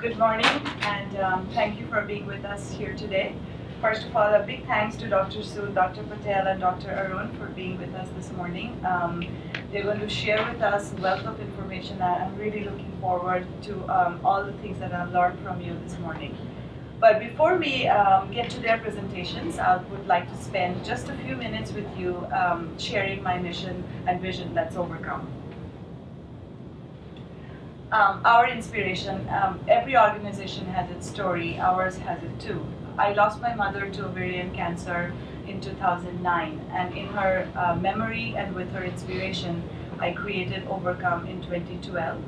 Good morning, and thank you for being with us here today. First of all, a big thanks to Dr. Sood, Dr. Patel, and Dr. Arun for being with us this morning. They're going to share with us a wealth of information, and I'm really looking forward to all the things that I've learned from you this morning. But before we get to their presentations, I would like to spend just a few minutes with you sharing my mission and vision, Let's Overcome. Our inspiration, every organization has its story, ours has it too. I lost my mother to ovarian cancer in 2009, and in her memory and with her inspiration, I created Ovarcome in 2012.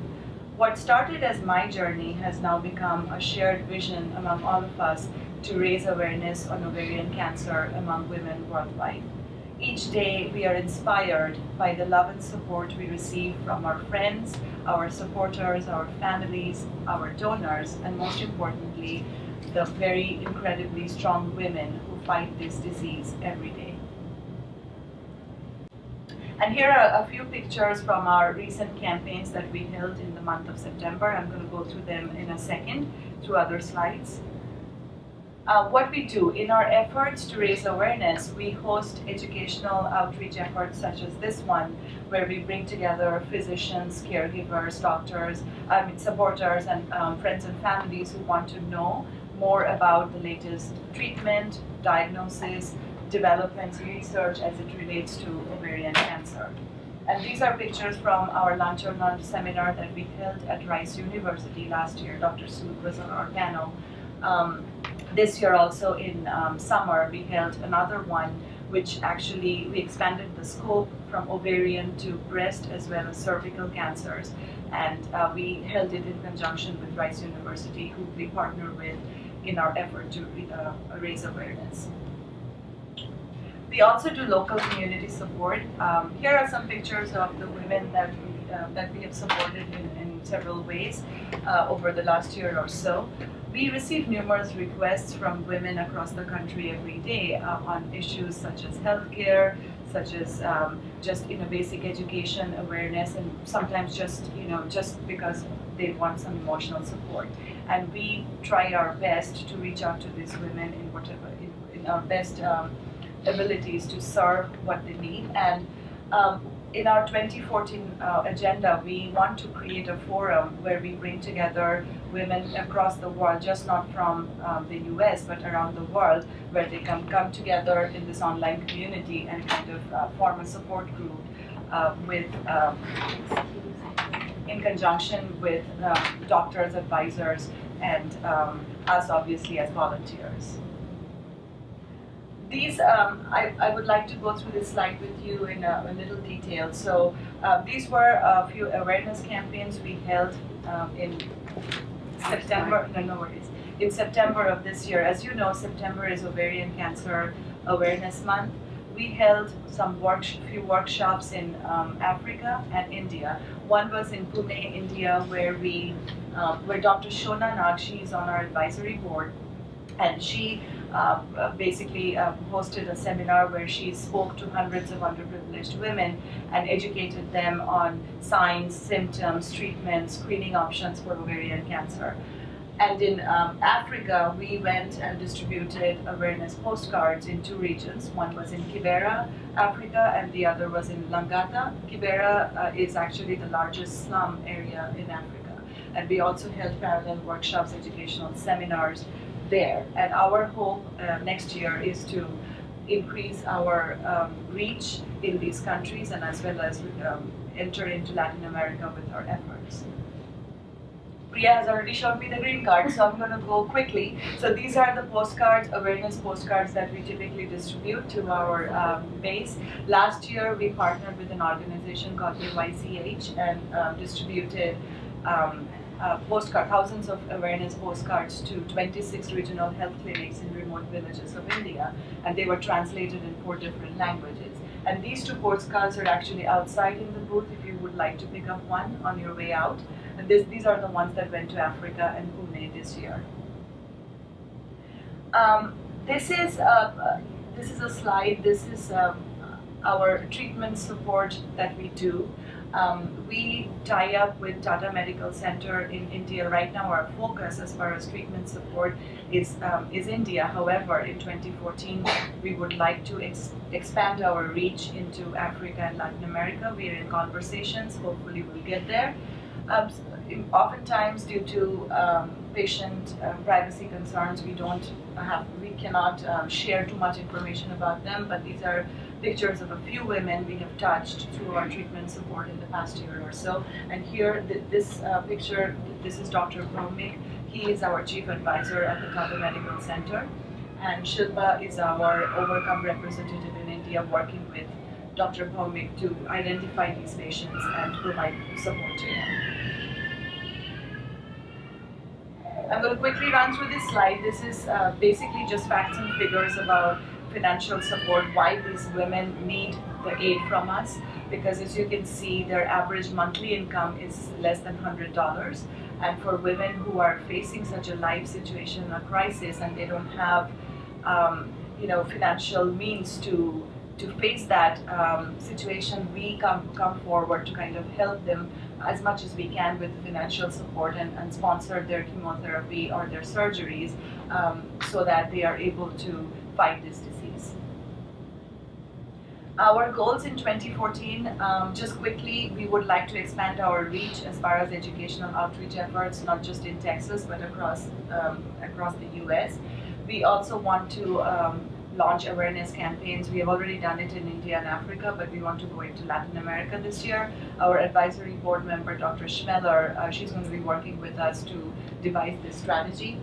What started as my journey has now become a shared vision among all of us to raise awareness on ovarian cancer among women worldwide. Each day we are inspired by the love and support we receive from our friends, our supporters, our families, our donors, and most importantly, the very incredibly strong women who fight this disease every day. And here are a few pictures from our recent campaigns that we held in the month of September. I'm going to go through them in a second through other slides. What we do in our efforts to raise awareness, we host educational outreach efforts such as this one, where we bring together physicians, caregivers, doctors, supporters, and friends and families who want to know more about the latest treatment, diagnosis, developments, research as it relates to ovarian cancer. And these are pictures from our Lunch or None seminar that we held at Rice University last year. Dr. Sood was on our panel. This year also in summer, we held another one, which actually we expanded the scope from ovarian to breast as well as cervical cancers. And we held it in conjunction with Rice University, who we partner with in our effort to raise awareness. We also do local community support. Here are some pictures of the women that we have supported in several ways over the last year or so. We receive numerous requests from women across the country every day on issues such as healthcare, such as just basic education awareness, and sometimes just because they want some emotional support. And we try our best to reach out to these women in our best abilities to serve what they need. And in our 2014 agenda, we want to create a forum where we bring together women across the world, just not from the US, but around the world, where they can come together in this online community and kind of form a support group in conjunction with doctors, advisors, and us obviously as volunteers. These, I would like to go through this slide with you in a little detail. So these were a few awareness campaigns we held in September, no worries, in September of this year. As you know, September is Ovarian Cancer Awareness Month. We held few workshops in Africa and India. One was in Pune, India, where Dr. Shona Nag, she is on our advisory board, and she basically hosted a seminar where she spoke to hundreds of underprivileged women and educated them on signs, symptoms, treatments, screening options for ovarian cancer. And in Africa, we went and distributed awareness postcards in two regions. One was in Kibera, Africa, and the other was in Langata. Kibera is actually the largest slum area in Africa. And we also held parallel workshops, educational seminars there. And our hope next year is to increase our reach in these countries, and as well as enter into Latin America with our efforts. Priya has already shown me the green card, so I'm going to go quickly. So these are the postcards, awareness postcards that we typically distribute to our base. Last year, we partnered with an organization called AYCH and distributed thousands of awareness postcards to 26 regional health clinics in remote villages of India, and they were translated in 4 different languages. And these 2 postcards are actually outside in the booth if you would like to pick up one on your way out. And these are the ones that went to Africa and Pune this year. This is a slide. This is our treatment support that we do. We tie up with Tata Medical Center in India. Right now, our focus as far as treatment support is India. However, in 2014, we would like to expand our reach into Africa and Latin America. We are in conversations. Hopefully, we'll get there. Oftentimes, due to patient privacy concerns, we cannot share too much information about them. But these are pictures of a few women we have touched through our treatment support in the past year or so. And here, this picture, this is Dr. Bhaumik. He is our chief advisor at the Tata Medical Center. And Shilpa is our Ovarcome representative in India, working with Dr. Bhaumik to identify these patients and provide support to them. I'm going to quickly run through this slide. This is basically just facts and figures about financial support, why these women need the aid from us, because as you can see, their average monthly income is less than $100. And for women who are facing such a life situation, a crisis, and they don't have financial means to face that situation, we come forward to kind of help them as much as we can with financial support and sponsor their chemotherapy or their surgeries so that they are able to fight this disease. Our goals in 2014, just quickly, we would like to expand our reach as far as educational outreach efforts, not just in Texas, but across the US. We also want to launch awareness campaigns. We have already done it in India and Africa, but we want to go into Latin America this year. Our advisory board member, Dr. Schmeller, she's going to be working with us to devise this strategy.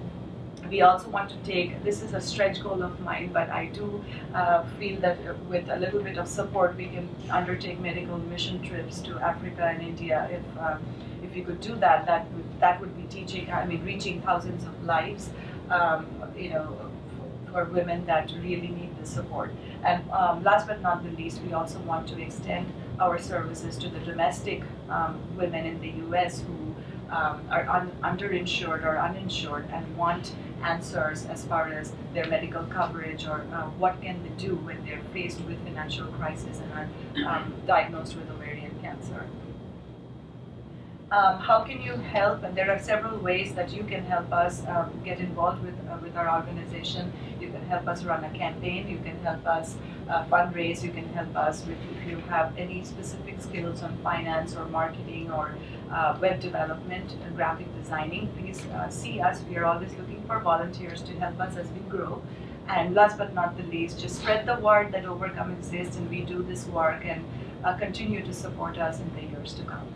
We also want to take, this is a stretch goal of mine, but I do feel that with a little bit of support, we can undertake medical mission trips to Africa and India. If you could do that, that would be reaching thousands of lives, for women that really need the support. And last but not the least, we also want to extend our services to the domestic women in the US who are underinsured or uninsured and want answers as far as their medical coverage or what can they do when they're faced with financial crisis and are diagnosed with ovarian cancer. How can you help? And there are several ways that you can help us get involved with our organization. You can help us run a campaign. You can help us fundraise. You can help us if you have any specific skills on finance or marketing or web development and graphic designing. Please see us. We are always looking for volunteers to help us as we grow. And last but not the least, just spread the word that Ovarcome exists and we do this work, and continue to support us in the years to come.